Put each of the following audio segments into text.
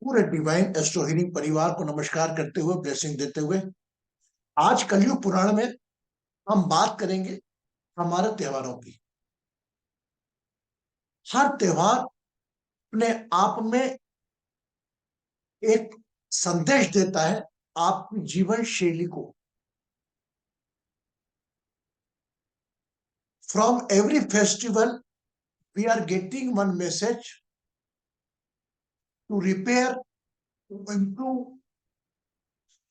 पूरे divine astro healing परिवार को नमस्कार करते हुए, ब्लेसिंग देते हुए, आज कलयुग पुराण में हम बात करेंगे हमारे त्योहारों की। हर त्योहार अपने आप में एक संदेश देता है आपकी जीवन शैली को। From every festival we are getting one message to repair, to improve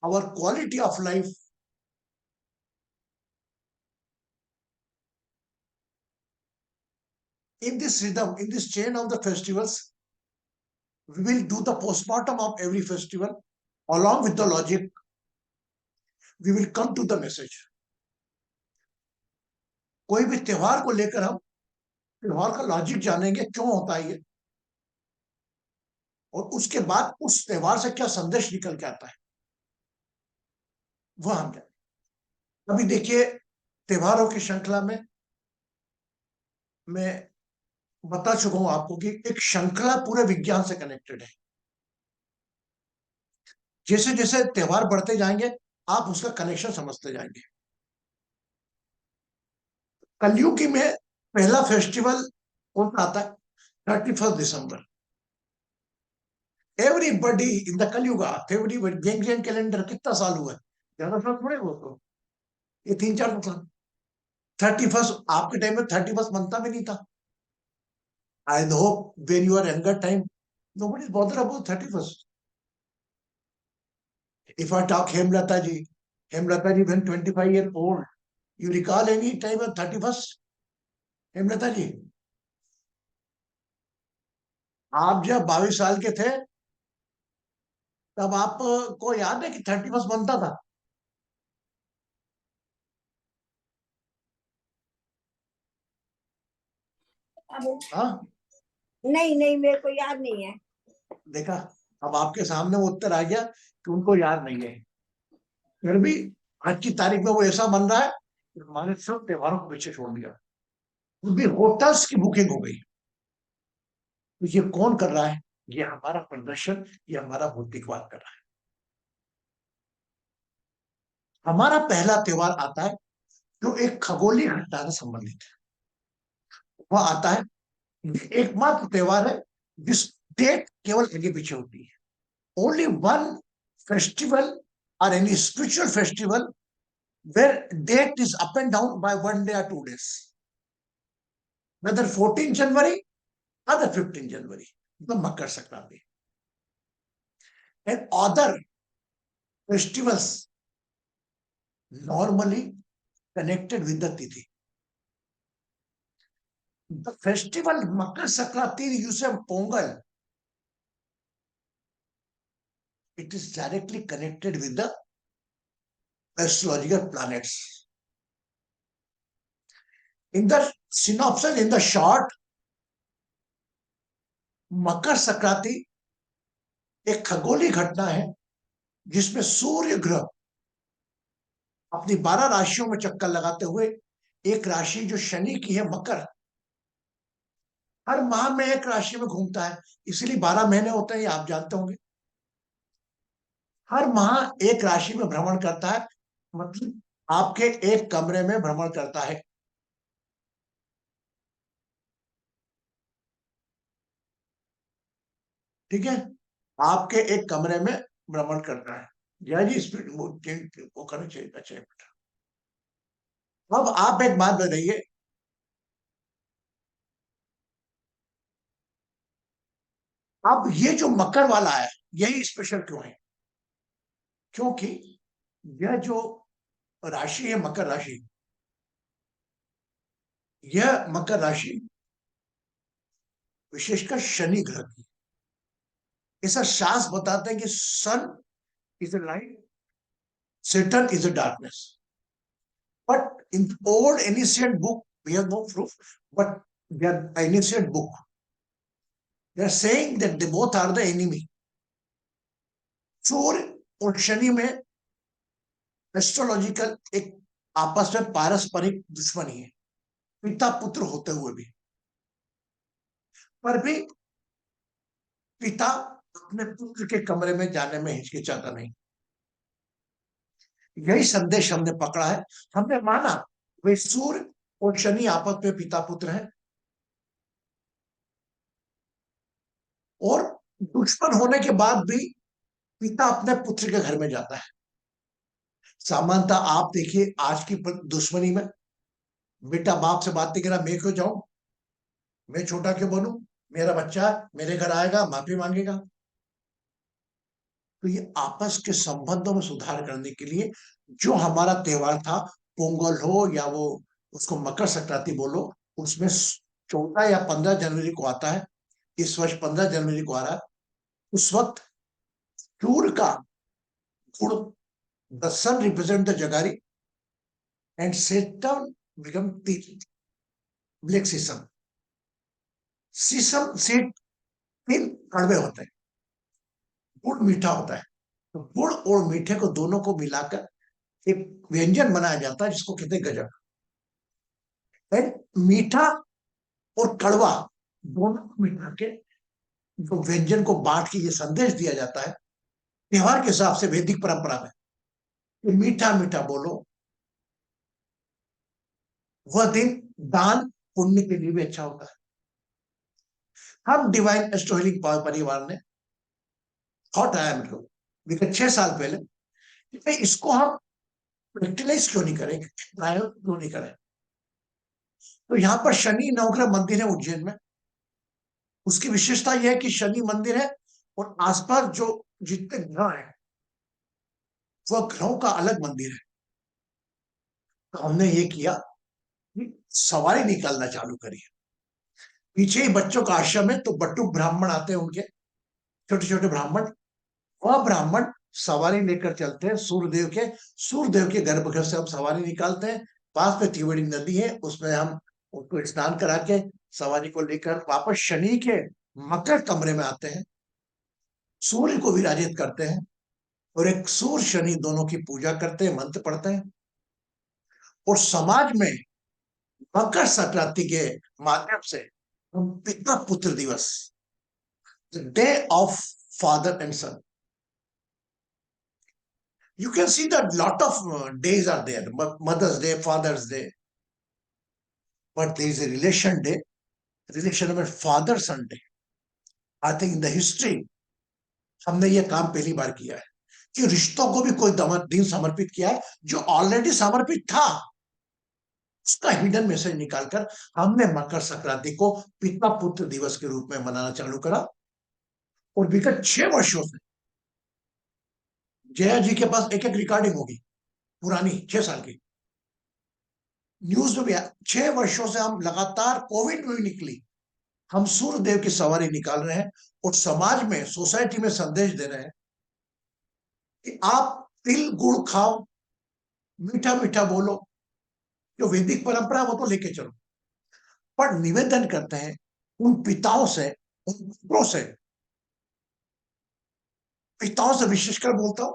our quality of life. In this rhythm, in this chain of the festivals, we will do the postmortem of every festival. Along with the logic, we will come to the message. कोई भी त्योहार को लेकर हम त्योहार का logic जानेंगे, क्यों होता है ये, और उसके बाद उस त्योहार से क्या संदेश निकल के आता है, वह हम जानेंगे। अभी देखिए, त्योहारों की श्रृंखला में मैं बता चुका हूं आपको कि एक श्रृंखला पूरे विज्ञान से कनेक्टेड है। जैसे जैसे त्योहार बढ़ते जाएंगे, आप उसका कनेक्शन समझते जाएंगे। कलयुगी में पहला फेस्टिवल कौन सा आता है? 31 दिसंबर। Everybody in the Kalyuga, everybody, Gregorian calendar कितना साल हुआ है? ज्यादा साल थोड़े हुआ, तो ये 3-4 साल। 31, आपके टाइम में 31 बनता भी नहीं था। I hope when you are younger time nobody is bothered about 31st. If I talk Hemlata ji when 25 years old, you recall any time of 31st? Hemlata ji, आप जब 22 साल के थे तब आपको याद है कि 31st बनता था? हाँ, नहीं नहीं, मेरे को याद नहीं है। देखा, अब आपके सामने वो उत्तर आ गया कि उनको याद नहीं है। फिर भी आज की तारीख में वो ऐसा बन रहा है कि हमारे सब त्योहारों को पीछे छोड़ दिया। फिर भी होटल्स की बुकिंग हो गई। तो ये कौन कर रहा है? ये हमारा प्रदर्शन, ये हमारा भौतिकवाद कर रहा है। हमारा पहला त्योहार आता है जो एक खगोलीय घटना से संबंधित है। वह आता है, एकमात्र त्योहार है जिस डेट केवल आगे पीछे होती है। Only one festival or any spiritual festival where date is up and down by 1 day or 2 days, whether 14 January or the 15 January, the Makar Sankranti. And other festivals normally connected with the Tithi. The festival Makar Sankranti, you say Pongal, it is directly connected with the astrological planets. In the synopsis, in the short, Makar Sankranti एक खगोलीय घटना है जिसमें सूर्य ग्रह अपनी 12 राशियों में चक्कर लगाते हुए एक राशि जो शनि की है, मकर, हर माह में एक राशि में घूमता है। इसलिए 12 महीने होते हैं, ये आप जानते होंगे। हर माह एक राशि में भ्रमण करता है, मतलब आपके एक कमरे में भ्रमण करता है। ठीक है, आपके एक कमरे में भ्रमण करता है। जय जी, स्पीड वो करना चाहिए। अच्छा बेटा, अब आप एक बात बताइए, अब ये जो मकर वाला है, यही स्पेशल क्यों है? क्योंकि यह जो राशि है, मकर राशि, यह मकर राशि विशेषकर शनि ग्रह की। ऐसा शास्त्र बताते हैं कि sun is a light, Saturn is a darkness. But in old ancient book, we have no proof, but their ancient book, they are saying that they both are the enemy. सूर्य और शनि में एस्ट्रोलॉजिकल एक आपस में पारस्परिक दुश्मनी है, पिता पुत्र होते हुए भी। पर भी पिता अपने पुत्र के कमरे में जाने में हिचकिचाता नहीं। यही संदेश हमने पकड़ा है। हमने माना वे सूर्य और शनि आपस में पिता पुत्र हैं, और दुश्मन होने के बाद भी पिता अपने पुत्र के घर में जाता है। सामान्यतः आप देखिए आज की दुश्मनी में बेटा बाप से बात नहीं करा, मैं क्यों जाऊं, मैं छोटा क्यों बनूं, मेरा बच्चा मेरे घर आएगा माफी मांगेगा। तो ये आपस के संबंधों में सुधार करने के लिए जो हमारा त्योहार था, पोंगल हो या वो उसको मकर संक्रांति बोलो, उसमें 14 या 15 जनवरी को आता है। इस वर्ष 15 जनवरी को आ रहा है। उस वक्त सूर्य का गुण, the sun represent the jaggery and Saturn become black sesame. Sesame से तीन कड़वे होते हैं, गुड़ मीठा होता है। तो गुड़ और मीठे को दोनों को मिलाकर एक व्यंजन बनाया जाता है जिसको कहते हैं गजक। एंड मीठा और कड़वा दोनों को मिला के जो व्यंजन को बांट के ये संदेश दिया जाता है त्योहार के हिसाब से वैदिक परंपरा में कि मीठा मीठा बोलो। वह दिन दान पुण्य के लिए भी अच्छा होता है। हम डिवाइन एस्ट्रो हीलिंग परिवार ने थॉट आया मेरे को विगत 6 साल पहले कि इसको हम प्रैक्टिलाइज क्यों नहीं करें, क्यों नहीं करें। तो यहाँ पर शनि नवग्रह मंदिर है उज्जैन में। उसकी विशेषता यह है कि शनि मंदिर है और आसपास जो जितने ग्रह हैं वह ग्रहों का अलग मंदिर है। तो हमने ये किया कि सवारी निकालना चालू करी। पीछे ही बच्चों का आश्रम है, तो बटुक ब्राह्मण आते हैं उनके, छोटे छोटे ब्राह्मण। वह ब्राह्मण सवारी लेकर चलते हैं सूर्यदेव के गर्भगृह से हम सवारी निकालते हैं। पास में त्रिवेणी नदी है, उसमें हम उनको स्नान करा के सवारी को लेकर वापस शनि के मकर कमरे में आते हैं, सूर्य को विराजित करते हैं और एक सूर्य शनि दोनों की पूजा करते हैं, मंत्र पढ़ते हैं। और समाज में मकर संक्रांति के माध्यम से हम पिता पुत्र दिवस, day of father and son, you can see that lot of days are there, Mother's Day, Father's Day, but there is a relation में father son day. I think in the history हमने ये काम पहली बार किया है कि रिश्तों को भी कोई दिन समर्पित किया है जो ऑलरेडी समर्पित था। उसका हिडन मैसेज निकालकर हमने मकर संक्रांति को पिता पुत्र दिवस के रूप में मनाना चालू करा। और विगत 6 वर्षों से जया जी के पास एक एक रिकॉर्डिंग होगी पुरानी 6 साल की, न्यूज में भी 6 वर्षों से हम लगातार, कोविड में भी निकली, हम सूर्य देव की सवारी निकाल रहे हैं और समाज में, सोसाइटी में संदेश दे रहे हैं कि आप तिल गुड़ खाओ, मीठा मीठा बोलो, जो वैदिक परंपरा वो तो लेके चलो। पर निवेदन करते हैं उन पिताओं से, उन पुत्रों से, पिताओं से विशेषकर बोलता हूं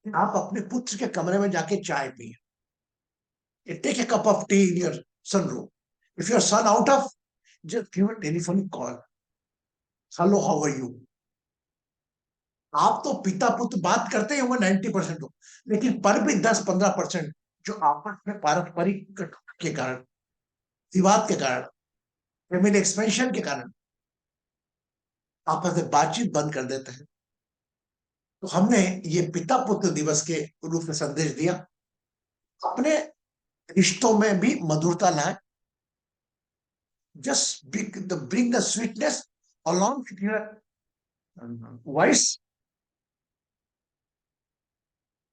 कि आप अपने पुत्र के कमरे में जाके चाय पिए, take a cup of tea in your sunroom. If your son out of, just give a telephonic call. Hello, how are you? आप तो पिता पुत्र बात करते ही होंगे 90% हो, लेकिन पर भी 10-15% जो आपस में पारस्परिक के कारण, विवाद के कारण, फैमिली एक्सपेंशन के कारण आपस में बातचीत बंद कर देते हैं। तो हमने ये पिता पुत्र दिवस के रूप में संदेश दिया, अपने रिश्तों में भी मधुरता लाए। Just bring the sweetness along with your voice.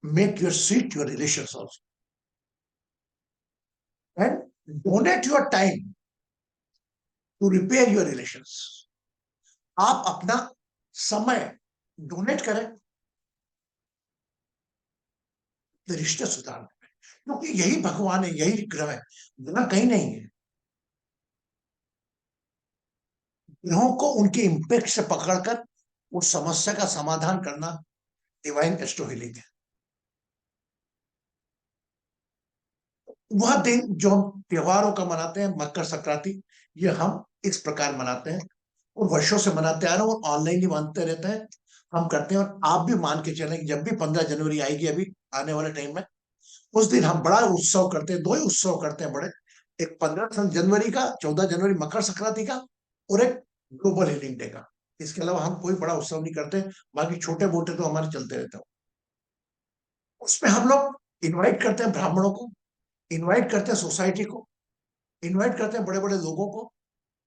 Make your sweet your relations also. And donate your time to repair your relations. आप अपना समय डोनेट करें तो रिश्ते सुधारने में, क्योंकि यही भगवान है, यही ग्रह है, ग्रह कहीं नहीं है। ग्रहों को उनके इंपैक्ट से पकड़कर उस समस्या का समाधान करना डिवाइन एस्ट्रो हीलिंग है। वह दिन जो हम त्योहारों का मनाते हैं, मकर संक्रांति, ये हम इस प्रकार मनाते हैं और वर्षों से मनाते आ रहे हैं और ऑनलाइन ही मानते रहते हैं। हम करते हैं। और आप भी मान के चलें कि जब भी 15 जनवरी आएगी अभी आने वाले टाइम में, उस दिन हम बड़ा उत्सव करते हैं, दो ही उत्सव करते हैं बड़े। एक 15 जनवरी का, 14 जनवरी मकर संक्रांति का, और एक ग्लोबल हीलिंग डे का। इसके अलावा हम कोई बड़ा उत्सव नहीं करते, बाकी छोटे मोटे तो हमारे चलते रहते हैं। उसमें हम लोग इनवाइट करते हैं ब्राह्मणों को, इनवाइट करते हैं सोसाइटी को, इनवाइट करते हैं बड़े बड़े लोगों को,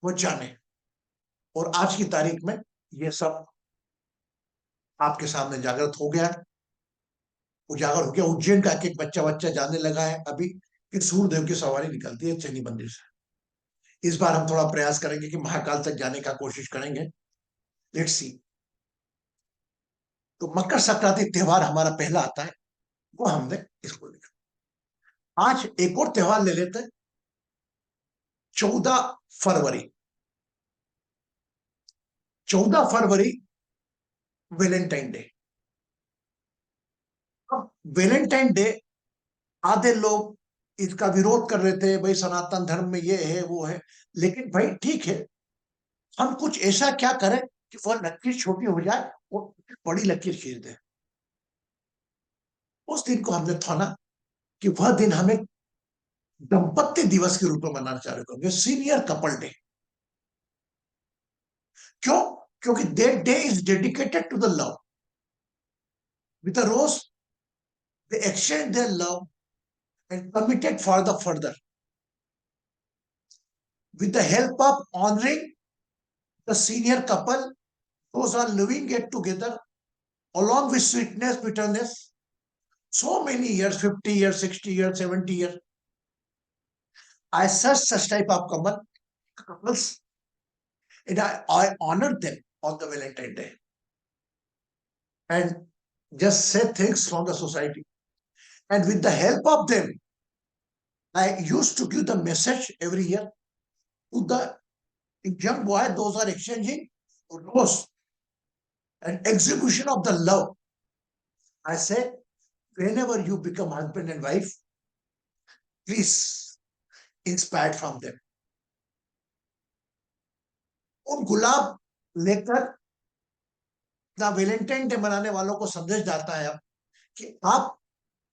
वो जाने। और आज की तारीख में ये सब आपके सामने जागृत हो गया है, उजागर हो गया। उज्जैन का एक एक बच्चा बच्चा जानने लगा है अभी कि सूर्यदेव की सवारी निकलती है शनि मंदिर से। इस बार हम थोड़ा प्रयास करेंगे कि महाकाल तक जाने का कोशिश करेंगे। Let's see. तो मकर संक्रांति त्योहार हमारा पहला आता है, वो हमने इसको लिखा। आज एक और त्योहार ले लेते हैं, 14 फरवरी। 14 फरवरी वैलेंटाइन डे। अब वैलेंटाइन डे, आधे लोग इसका विरोध कर रहे थे, भाई सनातन धर्म में ये है वो है। लेकिन भाई ठीक है, हम कुछ ऐसा क्या करें कि वह लकीर छोटी हो जाए और बड़ी लकीर खींच दे। उस दिन को हमने ठाना कि वह दिन हमें दंपत्ति दिवस के रूप में मनाना चालू करेंगे, सीनियर कपल डे। क्यों? क्योंकि that day is dedicated to the love. With the rose they exchange their love and committed for the further. With the help of honoring the senior couple, those are living it together along with sweetness, bitterness, so many years, 50 years, 60 years, 70 years. I search such type of couples and I honor them on the Valentine Day and just say things from the society. And with the help of them, I used to give the message every year to the young boy. Those are exchanging rose and execution of the love. I say, whenever you become husband and wife, please inspire from them. उन गुलाब लेकर ना Valentine day मनाने वालों को संदेश जाता है अब कि आप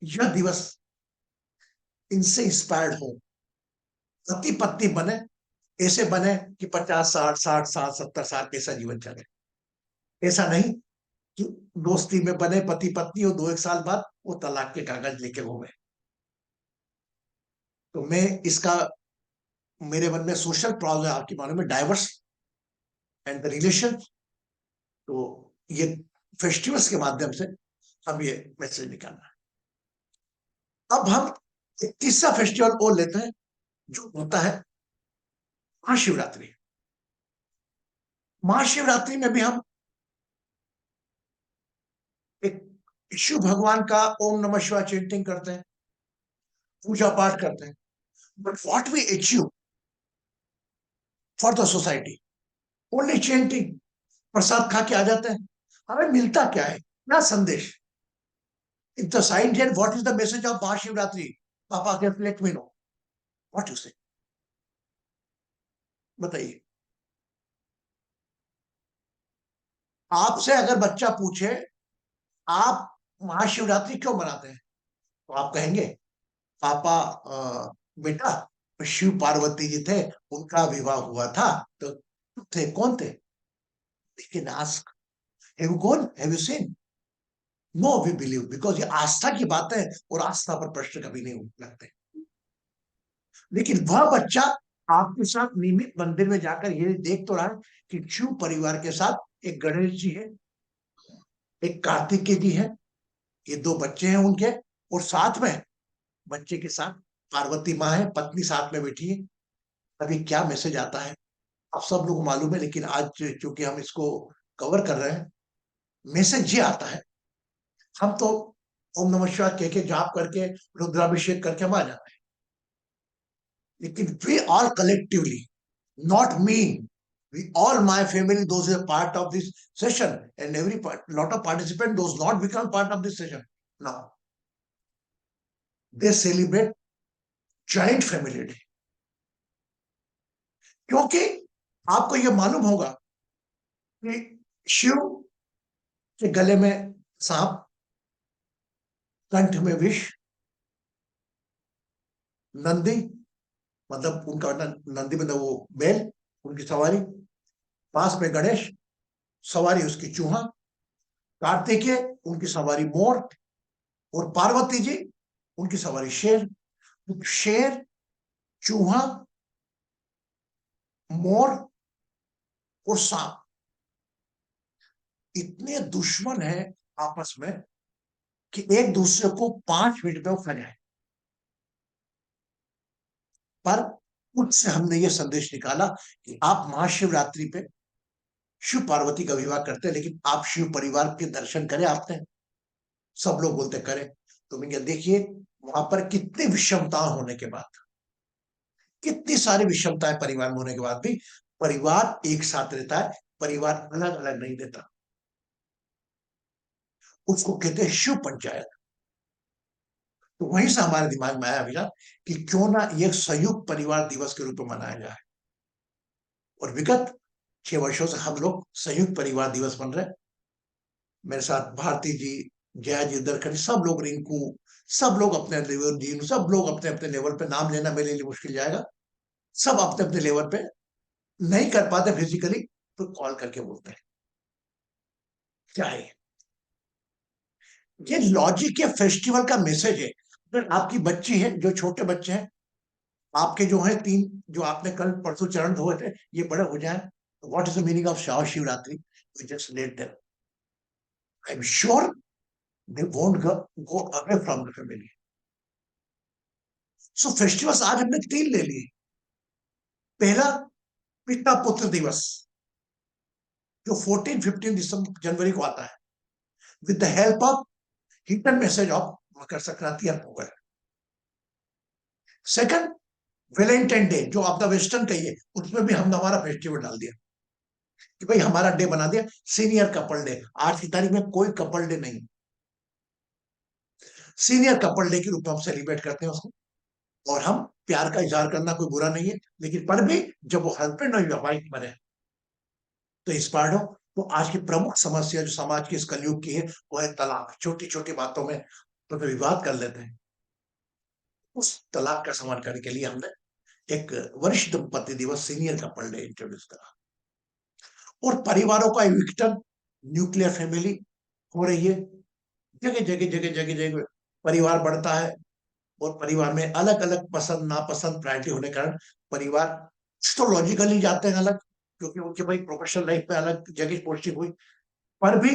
यह दिवस इनसे इंस्पायर्ड हो, पति पत्नी बने, ऐसे बने कि 50 60 60 60 70 साल कैसा जीवन चले। ऐसा नहीं कि दोस्ती में बने पति पत्नी और 2 एक साल बाद वो तलाक के कागज लेके घूमे। तो मैं इसका, मेरे मन में सोशल प्रॉब्लम आपकी मालूम है, डाइवर्स एंड द रिलेशन। तो ये फेस्टिवल्स के माध्यम से हम ये मैसेज निकालना है। अब हम एक तीसरा फेस्टिवल और लेते हैं जो होता है महाशिवरात्रि। महाशिवरात्रि में भी हम एक शिव भगवान का ओम नमः शिवाय चैंटिंग करते हैं, पूजा पाठ करते हैं। But what we achieve for the society? Only chanting. प्रसाद खा के आ जाते हैं। हमें मिलता क्या है, क्या संदेश? If the science and what is the message of Mahashivratri? Papa can let me know what you say, बताइए। आपसे अगर बच्चा पूछे आप महाशिवरात्रि क्यों मनाते हैं, तो आप कहेंगे पापा बेटा शिव पार्वती जी थे, उनका विवाह हुआ था, तो थे कौन थे? लेकिन ask, have you gone, have you seen? No we believe, because ये आस्था की बात है और आस्था पर प्रश्न कभी नहीं लगते। लेकिन वह बच्चा आपके साथ नियमित मंदिर में जाकर ये देख तो रहा है कि शिव परिवार के साथ एक गणेश जी है, एक कार्तिकेय जी है, ये दो बच्चे हैं उनके, और साथ में बच्चे के साथ पार्वती माँ है, पत्नी साथ में बैठी है। अभी क्या मैसेज आता है आप सब लोग मालूम है, लेकिन आज चूंकि हम इसको कवर कर रहे हैं, मैसेज ये आता है। हम तो ओम नमः शिवाय कह के जाप करके रुद्राभिषेक करके हम आ जाते हैं, लेकिन we all collectively, not me, we all my family, those who are part of this session, and every lot of participants, those not become part of this session now, they celebrate joint family day। क्योंकि आपको यह मालूम होगा कि शिव कि गले में सांप, कंठ में विष, नंदी मतलब उनका नंदी मतलब वो बैल, उनकी सवारी, पास में गणेश, सवारी उसकी चूहा, कार्तिकेय उनकी सवारी मोर, और पार्वती जी उनकी सवारी शेर। शेर, चूहा, मोर और सांप इतने दुश्मन हैं आपस में कि एक दूसरे को 5 मिनट में वो खा जाए। पर उससे हमने ये संदेश निकाला कि आप महाशिवरात्रि पे शिव पार्वती का विवाह करते हैं, लेकिन आप शिव परिवार के दर्शन करें आपने? सब लोग बोलते करें। तो मैं देखिए वहां पर कितनी विषमता होने के बाद, कितनी सारी विषमताएं परिवार में होने के बाद भी परिवार एक साथ रहता है, परिवार अलग अलग नहीं देता। उसको कहते हैं शिव पंचायत। तो वहीं से हमारे दिमाग में आया विचार कि क्यों ना ये संयुक्त परिवार दिवस के रूप में मनाया जाए। और विगत 6 वर्षों से हम लोग संयुक्त परिवार दिवस बन रहे हैं। मेरे साथ भारती जी, जया जी, दरखनी, सब लोग, रिंकू, सब लोग अपने लेवल जी, सब लोग अपने अपने लेवल पे, नाम लेना मेरे लिए मुश्किल जाएगा, सब अपने अपने लेवल पे नहीं कर पाते फिजिकली तो कॉल करके बोलते हैं। क्या है ये लॉजिक या फेस्टिवल का मैसेज है? अगर आपकी बच्ची है, जो छोटे बच्चे हैं आपके, जो है 3, जो आपने कल परसों चरण धोए थे, ये बड़े हो जाए, what is the meaning of Shivratri? We just let them. I am sure they won't go away from the family. So festivals आज हमने 3 ले लिए। पहला पिता पुत्र दिवस, जो 14-15 जनवरी को आता है, with the help of hidden message of Makar Sankranti और पोंगल। सेकंड, वैलेंटाइन डे, जो आपका वेस्टर्न कहिए, उसमें भी हमने हमारा फेस्टिवल डाल दिया कि भाई हमारा डे बना दिया सीनियर कपल डे। आज की तारीख में कोई कपल डे नहीं, सीनियर कपल डे के रूप में हम सेलिब्रेट करते हैं उसको। और हम प्यार का इजहार करना कोई बुरा नहीं है, लेकिन पर भी जब वो हस्बैंड और वाइफ बने तो इंस्पायर्ड हो। तो आज की प्रमुख समस्या जो समाज की इस कलयुग की है वो है तलाक। छोटी छोटी बातों में तो विवाद कर लेते हैं। उस तलाक का समाधान करने के लिए हमने एक वरिष्ठ दंपति दिवस, सीनियर कपल डे इंट्रोड्यूस करा। और परिवारों का विघटन, न्यूक्लियर फैमिली हो रही है, जगह जगह जगह जगह जगह परिवार बढ़ता है। और परिवार में अलग अलग पसंद नापसंद प्रायोरिटी होने के कारण परिवार तो लॉजिकली जाते हैं अलग, क्योंकि उनके भाई प्रोफेशनल लाइफ में अलग जगह पोस्टिंग हुई। पर भी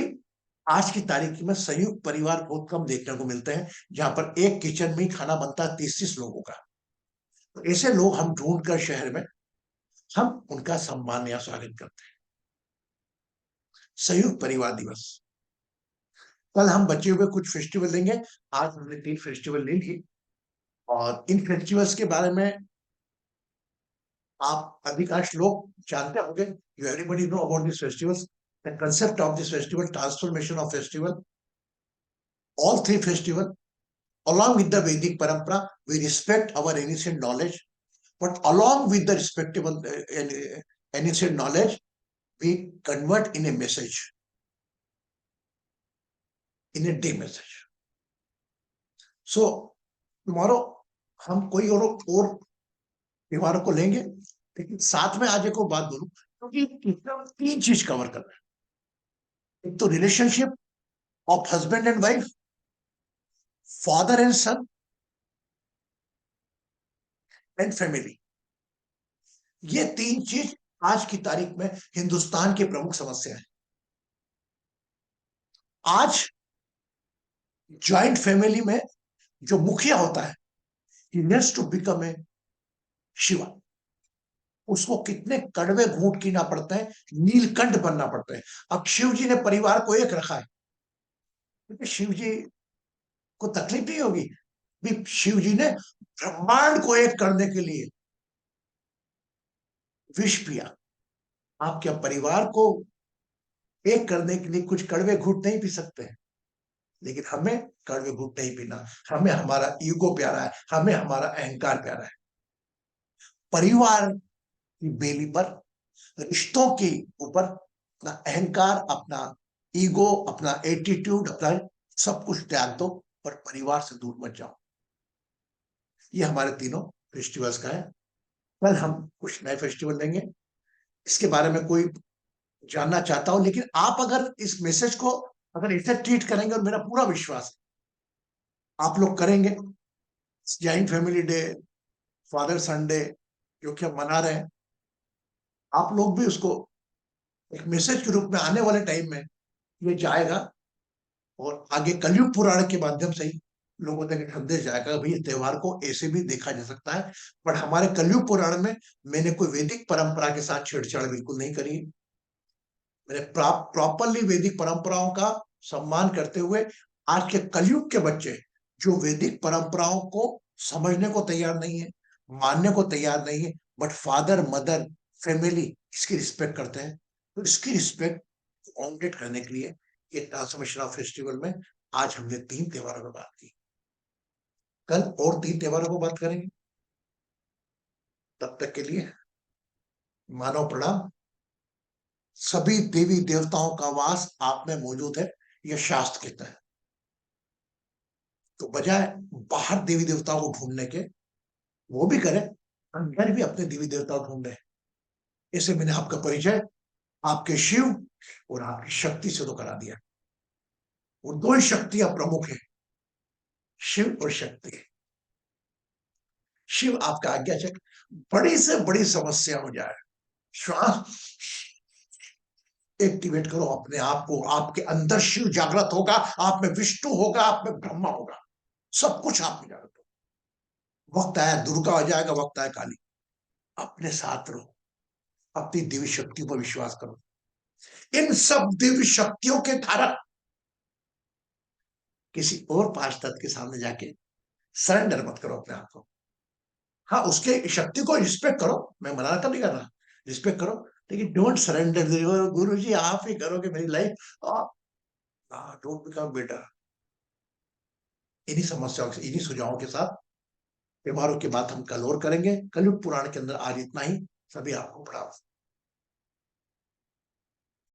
आज की तारीख में संयुक्त परिवार बहुत कम देखने को मिलते हैं, जहां पर एक किचन में ही खाना बनता है 30-30 लोगों का। तो ऐसे लोग हम ढूंढ कर शहर में हम उनका सम्मान या स्वागत करते हैं। संयुक्त परिवार दिवस, कल हम बच्चे हुए कुछ फेस्टिवल देंगे। आज हमने 3 फेस्टिवल ले लिए। और इन फेस्टिवल्स के बारे में आप अधिकांश लोग जानते होंगे। You everybody know about this festivals, the concept of this festival, transformation of festival. All 3 festival along with the Vedic parampara, we respect our ancient knowledge, but along with the respectable ancient knowledge, we convert in a message, in a day message. So tomorrow हम कोई और त्योहारों को लेंगे, लेकिन साथ में आज एक और बात बोलूं, क्योंकि इसमें 3 चीज कवर कर रहे हैं। एक तो relationship of husband and wife, father and son and family. ये 3 चीज आज की तारीख में हिंदुस्तान की प्रमुख समस्या है। आज ज्वाइंट फैमिली में जो मुखिया होता है, he needs to become a Shiva. उसको कितने कड़वे घूंट कीना पड़ते हैं, नीलकंठ बनना पड़ता है। अब शिव जी ने परिवार को एक रखा है, क्योंकि शिव जी को तकलीफ नहीं होगी। भी शिव जी ने ब्रह्मांड को एक करने के लिए विष पिया। आप क्या परिवार को एक करने के लिए कुछ कड़वे घूंट नहीं पी सकते हैं? लेकिन हमें कड़वे घूंट नहीं पीना। हमें हमारा ईगो प्यारा है, हमें हमारा अहंकार प्यारा है। परिवार की बेली पर, रिश्तों के ऊपर अपना अहंकार, अपना ईगो, अपना एटीट्यूड, अपना सब कुछ त्याग दो और परिवार से दूर मत जाओ। ये हमारे तीनों फेस्टिवल्स का है। कल हम कुछ नए फेस्टिवल लेंगे, इसके बारे में कोई जानना चाहता हो, लेकिन आप अगर इस मैसेज को अगर इसे ट्रीट करेंगे, और मेरा पूरा विश्वास है आप लोग करेंगे, joint family day, father Sunday जो कि हम मना रहे हैं, आप लोग भी उसको एक मैसेज के रूप में आने वाले टाइम में ये जाएगा, और आगे कलयुग पुराण के माध्यम से ही लोगों तक एक संदेश जाएगा भाई ये त्योहार को ऐसे भी देखा जा सकता है। पर हमारे कलयुग पुराण में मैंने कोई वैदिक परंपरा के साथ छेड़छाड़ बिल्कुल नहीं करी। मैंने प्रॉपरली वैदिक परंपराओं का सम्मान करते हुए, आज के कलयुग के बच्चे जो वैदिक परंपराओं को समझने को तैयार नहीं है, मानने को तैयार नहीं है, बट फादर मदर फैमिली इसकी रिस्पेक्ट करते हैं, तो इसकी रिस्पेक्ट ऑनरेट करने के लिए ये ट्रांसफॉर्मेशन ऑफ फेस्टिवल में आज हमने 3 त्योहारों पर बात की। कल और 3 त्योहारों को बात करेंगे। तब तक के लिए मानव प्रणाम। सभी देवी देवताओं का वास आप में मौजूद है, यह शास्त्र कहता है। तो बजाय बाहर देवी देवताओं को ढूंढने के, वो भी करें, अंदर भी अपने देवी देवताओं ढूंढे। इसे मैंने आपका परिचय आपके शिव और आपकी शक्ति से तो करा दिया। वो 2 ही शक्तियां प्रमुख है, शिव और शक्ति। शिव आपका आज्ञाचक, बड़ी से बड़ी समस्या हो जाए, श्वास एक्टिवेट करो अपने आप को, आपके अंदर शिव जागृत होगा, आप में विष्णु होगा, आप में ब्रह्मा होगा, सब कुछ आप में जागृत होगा। वक्त आया दुर्गा हो जाएगा, वक्त आया काली। अपने साथ रहो, अपनी दिव्य शक्तियों पर विश्वास करो। इन सब दिव्य शक्तियों के धारक किसी और पांच तत्व के सामने जाके सरेंडर मत करो अपने आप को। हाँ, उसके शक्ति को रिस्पेक्ट करो, मैं मना तो नहीं कर रहा, रिस्पेक्ट करो, लेकिन डोंट सरेंडर। गुरु जी आप ही करोगे मेरी लाइफ, डोंट बिकम बेटर। इन्हीं समस्याओं से, इन्हीं सुझावों के साथ त्योहारों की बात हम कल और करेंगे। कलयुग पुराण के अंदर आज इतना ही। सभी आपको प्रणाम।